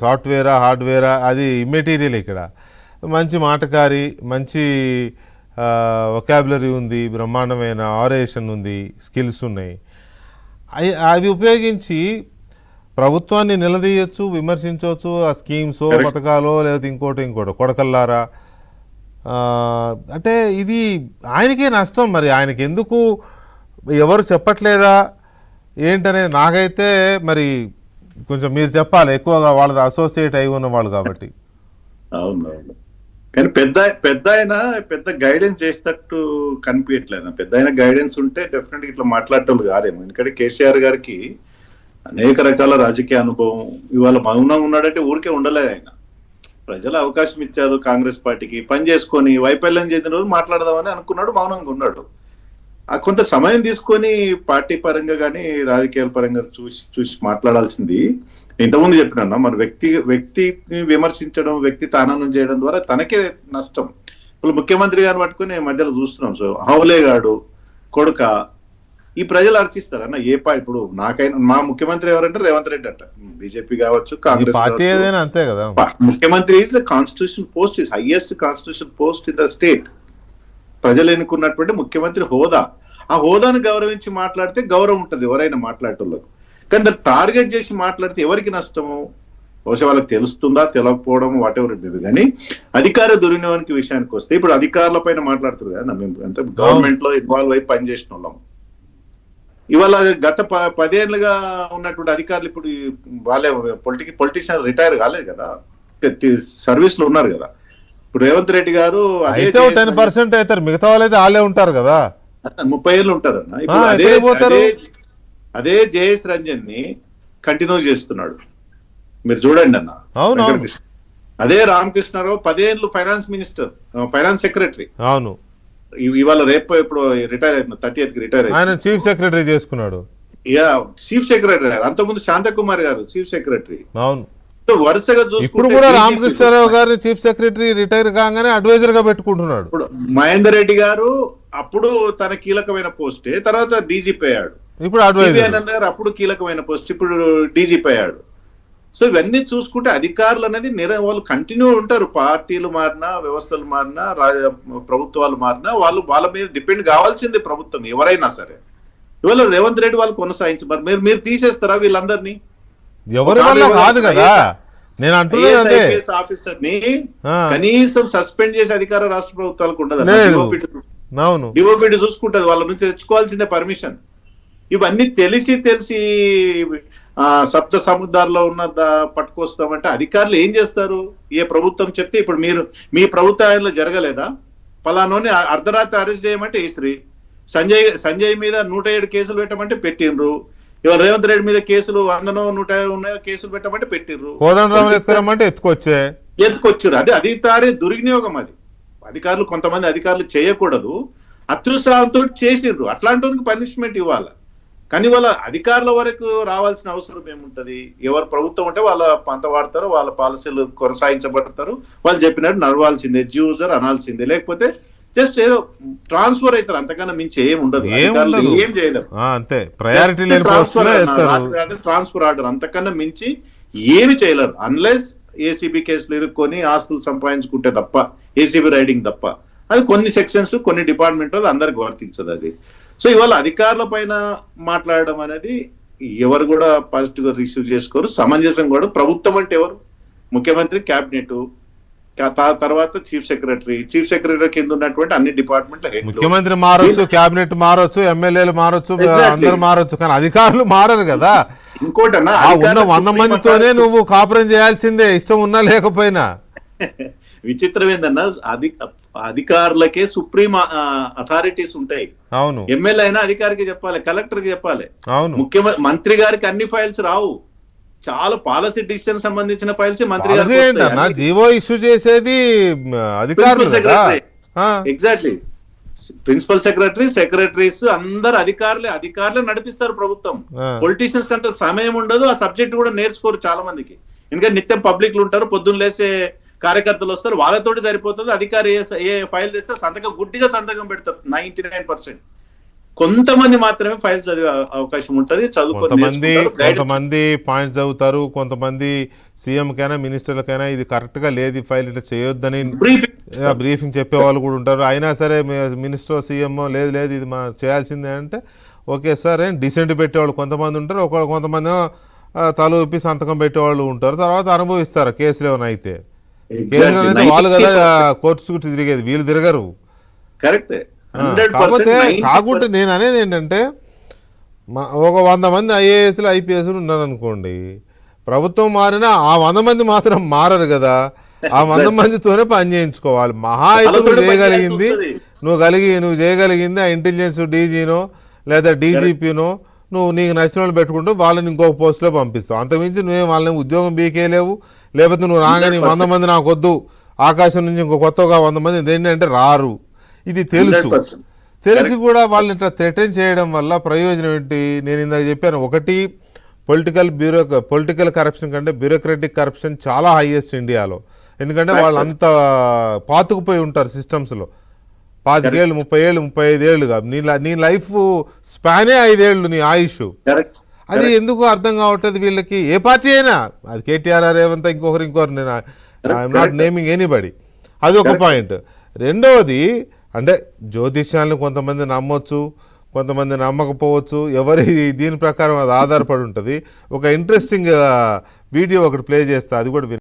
సాఫ్ట్వేరా హార్డ్వేరా అది ఇమ్మెటీరియల్. ఇక్కడ మంచి మాటకారి, మంచి వొకాబులరీ ఉంది, బ్రహ్మాండమైన ఆరేషన్ ఉంది, స్కిల్స్ ఉన్నాయి. అవి ఉపయోగించి ప్రభుత్వాన్ని నిలదీయచ్చు, విమర్శించవచ్చు. ఆ స్కీమ్స్ పథకాలు లేదా ఇంకోటి కొడకల్లారా. అంటే ఇది ఆయనకే నష్టం. మరి ఆయనకి ఎందుకు ఎవరు చెప్పట్లేదా ఏంటనేది నాకైతే మరి కొంచెం మీరు చెప్పాలి, ఎక్కువగా వాళ్ళది అసోసియేట్ అయి ఉన్న వాళ్ళు కాబట్టి. అవునవును, కానీ పెద్ద గైడెన్స్ చేసేటట్టు కనిపించట్లేదు. పెద్ద గైడెన్స్ ఉంటే డెఫినెట్ ఇట్లా మాట్లాడేటోళ్ళు కాదేమో. ఎందుకంటే కేసీఆర్ గారికి అనేక రకాల రాజకీయ అనుభవం. ఇవాళ మౌనంగా ఉన్నాడంటే ఊరికే ఉండలేదు ఆయన. ప్రజలు అవకాశం ఇచ్చారు కాంగ్రెస్ పార్టీకి, పని చేసుకొని వైఫల్యం చెందిన రోజు మాట్లాడదామని అనుకున్నాడు, మౌనంగా ఉన్నాడు. కొంత సమయం తీసుకొని పార్టీ పరంగా కానీ రాజకీయాల పరంగా చూసి మాట్లాడాల్సింది. ఇంతకుముందు చెప్పినా మన వ్యక్తిని విమర్శించడం, వ్యక్తి తాననం చేయడం ద్వారా తనకే నష్టం. ఇప్పుడు ముఖ్యమంత్రి గారిని పట్టుకుని మధ్యలో చూస్తున్నాం. సో హౌలేగాడు కొడుక ఈ ప్రజలు అర్చిస్తారన్న ఇప్పుడు నాకైనా మా ముఖ్యమంత్రి ఎవరంటే రేవంత్ రెడ్డి అంట. బీజేపీ కావచ్చు, కాంగ్రెస్ అంతే కదా. ముఖ్యమంత్రి is the constitution post, is highest constitution post in the state. ప్రజలు ఎన్నుకున్నటువంటి ముఖ్యమంత్రి హోదా, ఆ హోదాను గౌరవించి మాట్లాడితే గౌరవం ఉంటుంది ఎవరైనా మాట్లాడేటోళ్ళకు. కానీ దాన్ని టార్గెట్ చేసి మాట్లాడితే ఎవరికి నష్టము? బహుశా వాళ్ళకి తెలుస్తుందా తెలియకపోవడం వాటెవర్ ఇట్ మేబీ. కానీ అధికార దుర్వినియోగానికి విషయానికి వస్తే ఇప్పుడు అధికారుల పైన మాట్లాడుతున్నారు కదా. మేము అంటే గవర్నమెంట్ లో ఇన్వాల్వ్ అయి పనిచేసిన వాళ్ళం. ఇవాళ గత 10 ఏళ్ళుగా ఉన్నటువంటి అధికారులు ఇప్పుడు వాళ్ళే పొలిటీషియన్ రిటైర్ కాలేదు కదా, సర్వీస్ లో ఉన్నారు కదా. ఇప్పుడు రేవంత్ రెడ్డి గారు 10% అవుతారు, మిగతా వాళ్ళైతే వాళ్ళే ఉంటారు కదా, 30 ఏళ్ళు ఉంటారు అన్న. అదే జయేష్ రంజన్ ని కంటిన్యూ చేస్తున్నాడు. మీరు చూడండి అన్న. అదే రామకృష్ణారావు 10 ఏళ్ళు ఫైనాన్స్ మినిస్టర్, ఫైనాన్స్ సెక్రటరీ. అవును, ఇవాళ రేపు ఇప్పుడు రిటైర్ అయిన 30th రిటైర్ ఆయన చీఫ్ సెక్రటరీ చేసుకున్నాడు. చీఫ్ సెక్రటరీ అంతకుముందు శాంతకుమార్ గారు చీఫ్ సెక్రటరీ. అవును, వరుసగా ఇప్పుడు కూడా రామకృష్ణారావు గారు చీఫ్ సెక్రటరీ రిటైర్ కాగానే అడ్వైజర్ గా పెట్టుకుంటున్నాడు. ఇప్పుడు మహేందర్ రెడ్డి గారు అప్పుడు తన కీలకమైన పోస్టే, తర్వాత డీజీపీ అయ్యాడు. ఇప్పుడు ఆనంద్ గారు అప్పుడు కీలకమైన పోస్ట్, ఇప్పుడు డీజీపీ అయ్యాడు. సో ఇవన్నీ చూసుకుంటే అధికారులు అనేది వాళ్ళు కంటిన్యూ ఉంటారు. పార్టీలు మారినా, వ్యవస్థలు మారినా, ప్రభుత్వాలు మారినా వాళ్ళ మీద డిపెండ్ కావాల్సిందే ప్రభుత్వం ఎవరైనా సరే. ఇవాళ రేవంత్ రెడ్డి వాళ్ళు కొనసాగించారు, మీరు తీసేస్తారా వీళ్ళందరినీ? ఎవరి వల్ల కాదు కదా నేను అంటున్నది. ఆఫీసర్ ని కనీసం సస్పెండ్ చేసే అధికారం రాష్ట్ర ప్రభుత్వాలకు ఉండదు. డిఓపిడి చూసుకుంటది, వాళ్ళ నుంచి తెచ్చుకోవాల్సిందే పర్మిషన్. ఇవన్నీ తెలిసి సప్త సముద్రాల్లో ఉన్న పట్టుకొస్తామంటే అధికారులు ఏం చేస్తారు? ఏ ప్రభుత్వం చెప్తే ఇప్పుడు మీ ప్రభుత్వంలో జరగలేదా? పలానోని అర్ధరాత్రి అరెస్ట్ చేయమంటే ఈశ్రీ, సంజయ్ మీద 107 కేసులు పెట్టమంటే పెట్టిండ్రు. ఇవాళ రేవంత్ రెడ్డి మీద కేసులు 100-150 కేసులు పెట్టమంటే పెట్టిర్రు. ఎత్తుకొచ్చారు. అదే అధికారి దుర్వినియోగం. అది అధికారులు కొంతమంది అధికారులు చేయకూడదు, అత్యుత్సాహంతో చేసిండ్రు. అట్లాంటి పనిష్మెంట్ ఇవ్వాలి. కానీ వాళ్ళ అధికారుల వరకు రావాల్సిన అవసరం ఏముంటది? ఎవరు ప్రభుత్వం ఉంటే వాళ్ళ పంత వాడతారు, వాళ్ళ పాలసీలు కొనసాగించబడతారు, వాళ్ళు చెప్పినట్టు నడవాల్సిందే, జ్యూజర్ అనాల్సిందే. లేకపోతే జస్ట్ ఏదో ట్రాన్స్ఫర్ అవుతారు, అంతకన్నా మించి ఏం ఉండదు. ఏం చేయలేరు, ట్రాన్స్ఫర్ ఆర్డర్ అంతకన్నా మించి ఏమి చేయలేరు. అన్లెస్ ఏసీబీ కేసులు ఇరుక్కొని ఆస్తులు సంపాదించుకుంటే తప్ప, ఏసీబీ రైడింగ్ తప్ప. అది కొన్ని సెక్షన్స్, కొన్ని డిపార్ట్మెంట్ అది అందరికి వర్తించదు అది. సో ఇవాళ అధికారుల పైన మాట్లాడడం అనేది ఎవరు కూడా పాజిటివ్ గా రిసీవ్ చేసుకోరు, సమంజసం కూడా. ప్రభుత్వం అంటే ఎవరు? ముఖ్యమంత్రి, క్యాబినెట్, తర్వాత చీఫ్ సెక్రటరీ కింద ఉన్నటువంటి అన్ని డిపార్ట్మెంట్ల హెడ్. ముఖ్యమంత్రి మారొచ్చు, క్యాబినెట్ మారొచ్చు, ఎమ్మెల్యేలు మారొచ్చు, అందరు మారొచ్చు, కానీ అధికారులు మారరు కదా. ఇంకోటన్నా, ఉన్న 100 మందితోనే నువ్వు కాపురం చేయాల్సిందే, ఇష్టం ఉన్నా లేకపోయినా. విచిత్రం ఏందన్నా, అధికారులకే సుప్రీం అథారిటీస్ ఉంటాయి. అవును, ఎమ్మెల్యే అయినా అధికారికి చెప్పాలి, కలెక్టర్ కి చెప్పాలి. అవును, మంత్రి గారికి అన్ని ఫైల్స్ రావు. చాలా పాలసీ డిసిషన్ సంబంధించిన ఫైల్స్ మంత్రి గారు జీవో ఇష్యూ చేసేది అధికారులు. ఎగ్జాక్ట్లీ, ప్రిన్సిపల్ సెక్రటరీస్ అందరు అధికారులే నడిపిస్తారు ప్రభుత్వం. పొలిటీషియన్స్ కంటే సమయం ఉండదు, ఆ సబ్జెక్ట్ కూడా నేర్చుకోరు చాలా మందికి. ఎందుకంటే నిత్యం పబ్లిక్లు ఉంటారు, పొద్దున్న లేసే కార్యకర్తలు వస్తారు, వాళ్ళతోటి సరిపోతుంది. అధికారి ఏ ఫైల్ తెస్తే గుడ్డిగా సంతకం పెడతారు 99%. కొంతమంది మాత్రమే ఫైల్ చదివే అవకాశం ఉంటది, చదువుకొని కొంతమంది నేర్చుకుంటారు. గైడెన్స్ కొంతమంది పాయింట్స్ చదువుతారు, కొంతమంది సీఎంకైనా మినిస్టర్లకైనా ఇది కరెక్ట్గా లేదు, ఈ ఫైల్ ఇట్లా చేయొద్దని బ్రీఫింగ్ చెప్పే వాళ్ళు కూడా ఉంటారు. అయినా సరే మినిస్టర్ సీఎం లేదు లేదు ఇది మా చేయాల్సిందే అంటే ఓకే సార్ అని డిసెంట్ పెట్టేవాళ్ళు కొంతమంది ఉంటారు, కొంతమంది తల ఊపి సంతకం పెట్టేవాళ్ళు ఉంటారు. తర్వాత అనుభవిస్తారు కేసులు ఏమైనా అయితే. కేసులు అయితే వాళ్ళు కదా కోర్టు చుట్టూ తిరిగేది, వీళ్ళు తిరగరు. కరెక్ట్. కాకపోతే కాకుంటే నేను అనేది ఏంటంటే ఒక 100 మంది ఐఏఎస్లు ఐపీఎస్లు ఉన్నారు అనుకోండి, ప్రభుత్వం మారినా ఆ 100 మంది మాత్రం మారరు కదా. ఆ 100 మందితోనే పని చేయించుకోవాలి. మహా అయితే నువ్వు చేయగలిగింది నువ్వు చేయగలిగింది ఆ ఇంటెలిజెన్స్ డీజీనో లేదా డీజీపీనో నువ్వు నీకు నచ్చిన వాళ్ళు పెట్టుకుంటూ వాళ్ళని ఇంకొక పోస్టులో పంపిస్తావు. అంతకుమించి నువ్వే వాళ్ళని ఉద్యోగం బీకేలేవు. లేకపోతే నువ్వు రాగానే 100 మంది నాకు వద్దు, ఆకాశం నుంచి ఇంకో కొత్తగా 100 మంది ఏంటంటే రారు. ఇది తెలిసి కూడా వాళ్ళని ఇట్లా థ్రెటన్ చేయడం వల్ల ప్రయోజనం ఏంటి? నేను ఇందాక చెప్పాను, ఒకటి పొలిటికల్ కరప్షన్ కంటే బ్యూరోక్రటిక్ కరప్షన్ చాలా హైయెస్ట్ ఇండియాలో. ఎందుకంటే వాళ్ళు అంత పాతుకుపోయి ఉంటారు సిస్టమ్స్లో. 25 ఏళ్ళు 30 ఏళ్ళు 35 ఏళ్ళుగా నీ లైఫ్ స్పానే 5 ఏళ్ళు నీ ఆయుష్. అది ఎందుకు అర్థం కావట్లేదు వీళ్ళకి. ఏ పార్టీ అయినా అది కేటీఆర్ రేవంత్ ఇంకొకరు నేను ఐఎమ్ నాట్ నేమింగ్ ఎనీబడి. అది ఒక పాయింట్. రెండవది అంటే జ్యోతిష్యాలను కొంతమంది నమ్మొచ్చు, కొంతమంది నమ్మకపోవచ్చు, ఎవరి దీని ప్రకారం అది ఆధారపడి ఉంటుంది. ఒక ఇంట్రెస్టింగ్ వీడియో ఒకటి ప్లే చేస్తా, అది కూడా